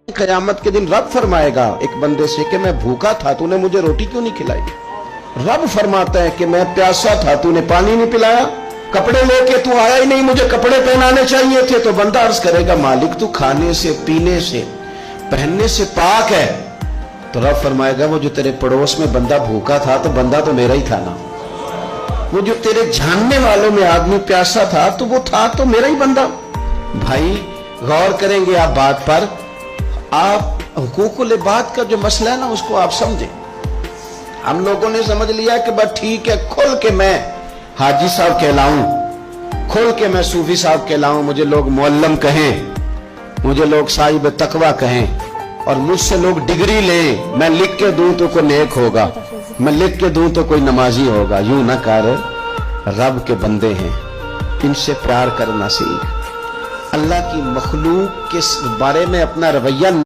क़यामत के दिन रब फरमाएगा एक बंदे से कि मैं भूखा था, तूने मुझे रोटी क्यों नहीं खिलाई। रब फरमाता है कि मैं प्यासा था, तूने पानी नहीं पिलाया। कपड़े लेके तू आया ही नहीं, मुझे कपड़े पहनाने चाहिए थे। तो बंदा अर्ज करेगा मालिक तू खाने से, पीने से, पहनने से पाक है। तो रब फरमाएगा वो जो तेरे पड़ोस में बंदा भूखा था तो बंदा तो मेरा ही था ना। वो जो तेरे जानने वालों में आदमी प्यासा था तो वो था तो मेरा ही बंदा। भाई गौर करेंगे आप बात पर, आप हुकूकुल इबाद का जो मसला है ना उसको आप समझें। हम लोगों ने समझ लिया कि बस ठीक है, खुल के मैं हाजी साहब कहलाऊं, खुल के मैं सूफी साहब कहलाऊं, मुझे लोग मुअल्लम कहें, मुझे लोग साहिब तकवा कहें और मुझसे लोग डिग्री लें। मैं लिख के दूं तो कोई नेक होगा, मैं लिख के दूं तो कोई नमाजी होगा। यूं ना कर, रब के बंदे हैं, इनसे प्यार करना सीख। अल्लाह की मखलूक के बारे में अपना रवैया